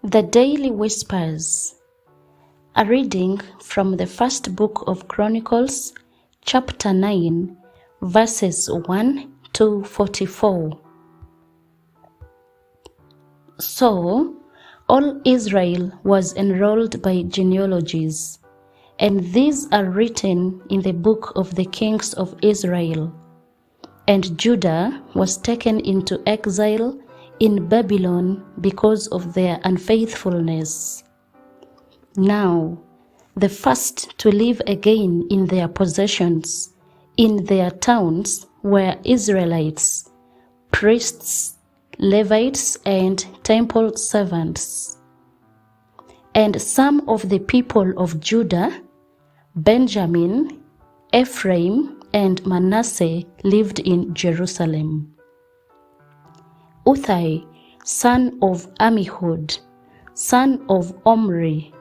The Daily Whispers. A reading from the first book of Chronicles, Chapter 9, verses 1 to 44. So, all Israel was enrolled by genealogies, and these are written in the book of the kings of Israel. And Judah was taken into exile in Babylon because of their unfaithfulness. Now, the first to live again in their possessions, in their towns, were Israelites, priests, Levites, and temple servants. And some of the people of Judah, Benjamin, Ephraim, and Manasseh lived in Jerusalem. Uthai, son of Ammihud, son of Omri,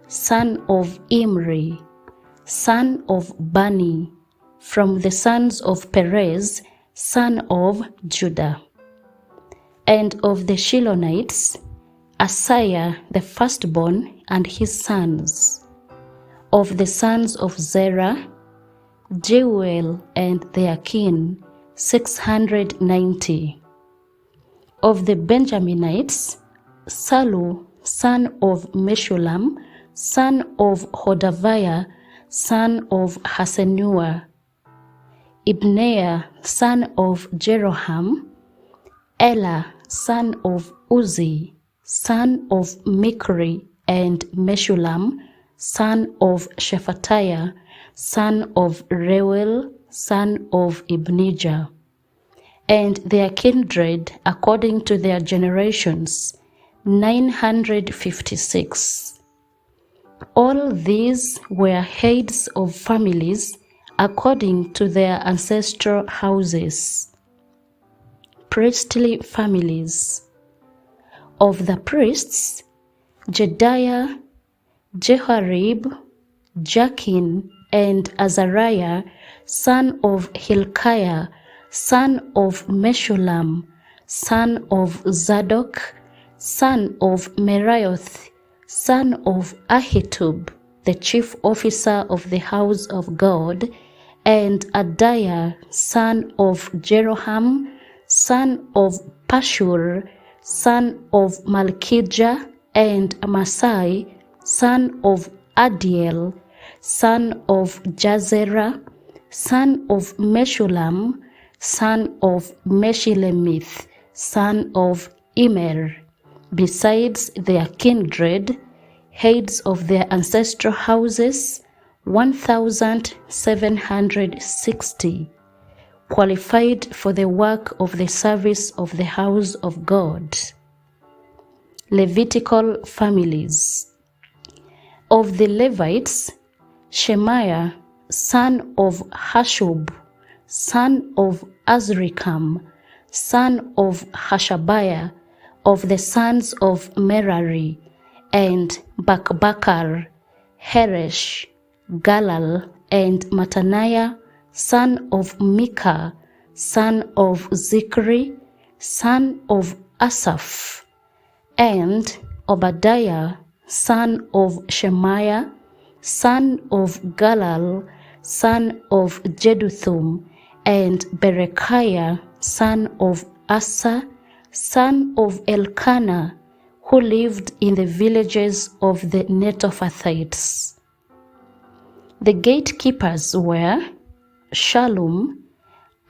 son of Imri, son of Bani, from the sons of Perez, son of Judah. And of the Shilonites, Asaiah the firstborn and his sons. Of the sons of Zerah, Jeuel and their kin, 690. Of the Benjaminites, Salu, son of Meshullam, son of Hodaviah, son of Hasenua, Ibneiah, son of Jeroham, Elah, son of Uzi, son of Mikri, and Meshullam, son of Shephatiah, son of Reuel, son of Ibnijah, and their kindred according to their generations, 956. All these were heads of families according to their ancestral houses, priestly families. Of the priests, Jedaiah, Jehoiarib, Jakin, and Azariah, son of Hilkiah, son of Meshullam, son of Zadok, son of Meraioth, son of Ahitub, the chief officer of the house of God, and Adaiah, son of Jeroham, son of Pashur, son of Malchijah, and Amasai, son of Adiel, son of Jazerah, son of Meshullam, son of Meshilemith, son of Immer, besides their kindred, heads of their ancestral houses, 1,760, qualified for the work of the service of the house of God. Levitical families. Of the Levites, Shemaiah, son of Hashub, son of Azrikam, son of Hashabiah, of the sons of Merari, and Bakbakar, Heresh, Galal, and Mattaniah, son of Micah, son of Zikri, son of Asaph, and Obadiah, son of Shemaiah, son of Galal, son of Jeduthun, and Berechiah, son of Asa, son of Elkanah, who lived in the villages of the Netophathites. The gatekeepers were Shallum,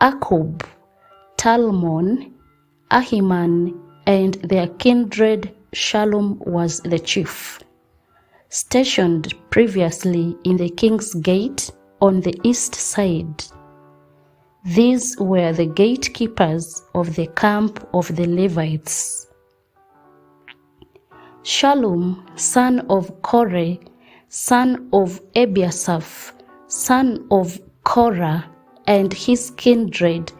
Akub, Talmon, Ahiman, and their kindred. Shallum was the chief, stationed previously in the king's gate on the east side. These were the gatekeepers of the camp of the Levites. Shallum, son of Korah, son of Ebiasaph, son of Korah, and his kindred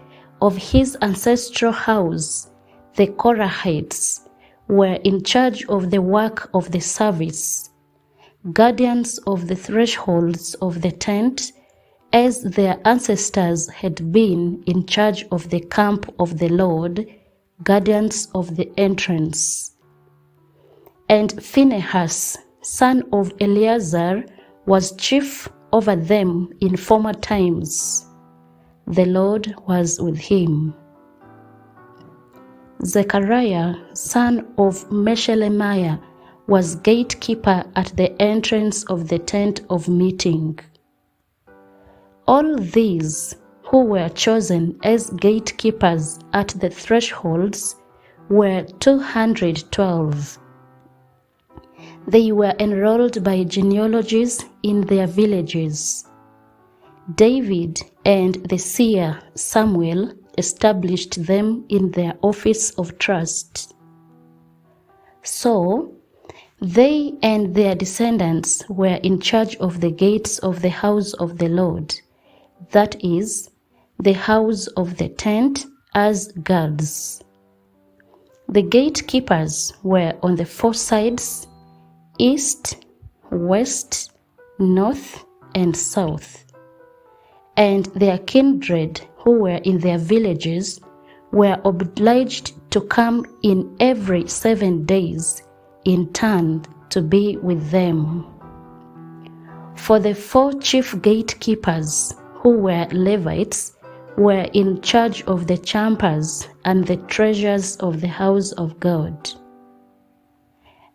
of his ancestral house, the Korahites, were in charge of the work of the service, guardians of the thresholds of the tent, as their ancestors had been in charge of the camp of the Lord, guardians of the entrance. And Phinehas, son of Eleazar, was chief over them in former times. The Lord was with him. Zechariah, son of Meshelemiah, was gatekeeper at the entrance of the tent of meeting. All these who were chosen as gatekeepers at the thresholds were 212. They were enrolled by genealogies in their villages. David and the seer Samuel established them in their office of trust. So, they and their descendants were in charge of the gates of the house of the Lord, that is, the house of the tent, as guards. The gatekeepers were on the 4 sides: east, west, north, and south. And their kindred who were in their villages were obliged to come in every 7 days in turn to be with them. For the 4 chief gatekeepers, who were Levites, were in charge of the chambers and the treasures of the house of God.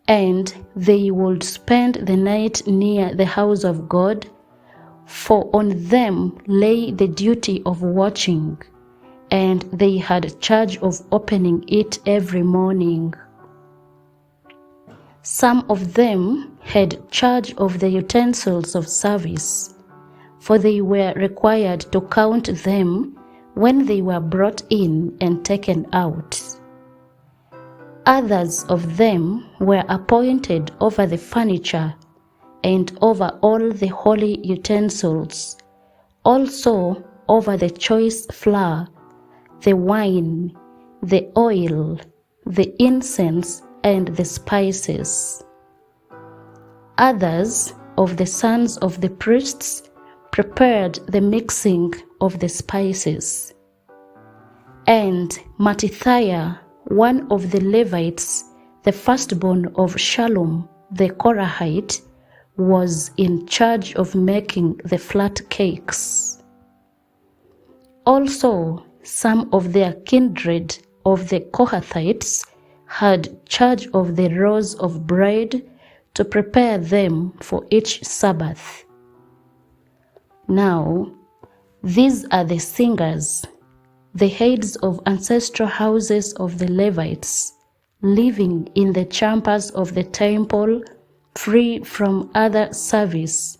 And they would spend the night near the house of God, for on them lay the duty of watching, and they had charge of opening it every morning. Some of them had charge of the utensils of service, for they were required to count them when they were brought in and taken out. Others of them were appointed over the furniture and over all the holy utensils, also over the choice flour, the wine, the oil, the incense, and the spices. Others of the sons of the priests prepared the mixing of the spices. And Mattithiah, one of the Levites, the firstborn of Shallum the Korahite, was in charge of making the flat cakes. Also, some of their kindred of the Kohathites had charge of the rows of bread to prepare them for each Sabbath. Now, these are the singers, the heads of ancestral houses of the Levites, living in the chambers of the temple, free from other service,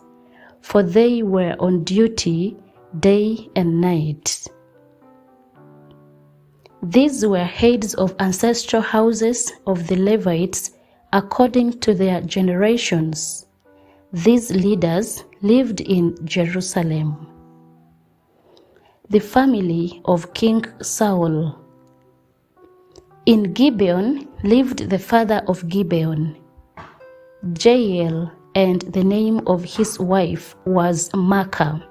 for they were on duty day and night. These were heads of ancestral houses of the Levites according to their generations. These leaders lived in Jerusalem. The family of King Saul. In Gibeon lived the father of Gibeon, Jael, and the name of his wife was Maacah.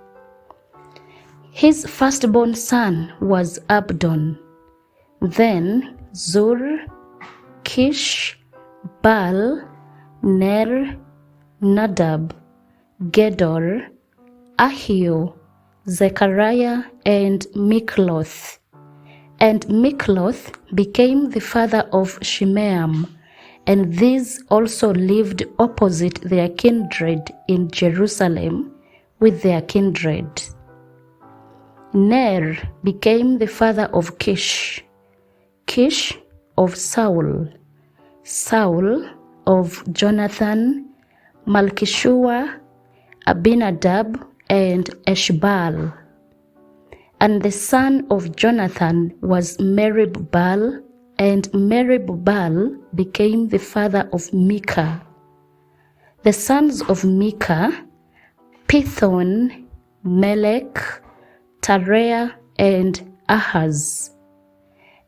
His firstborn son was Abdon, then Zur, Kish, Baal, Ner, Nadab, Gedor, Ahio, Zechariah, and Mikloth. And Mikloth became the father of Shimeam, and these also lived opposite their kindred in Jerusalem with their kindred. Ner became the father of Kish, Kish of Saul, Saul of Jonathan, Malchishua, Abinadab, and Eshbaal. And the son of Jonathan was Merib-Baal, and Merib-Baal became the father of Micah. The sons of Micah, Pithon, Melech, Tareah, and Ahaz.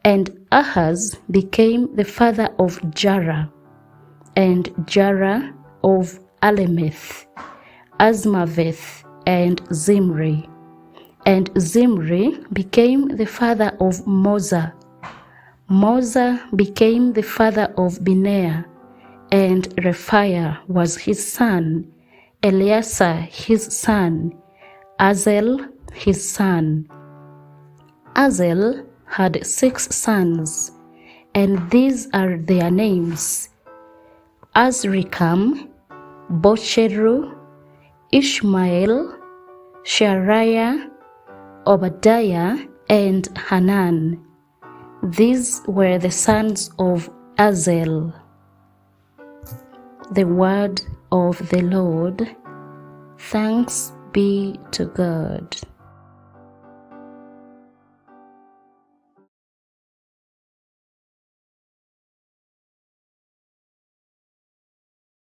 And Ahaz became the father of Jarah, and Jarah of Alemeth, Azmaveth, and Zimri. And Zimri became the father of Moza. Moza became the father of Binea, and Rephaiah was his son, Eleazar his son, Azel his son. Azel had 6 sons, and these are their names: Azrikam, Bocheru, Ishmael, Sheariah, Obadiah, and Hanan. These were the sons of Azel. The word of the Lord. Thanks be to God.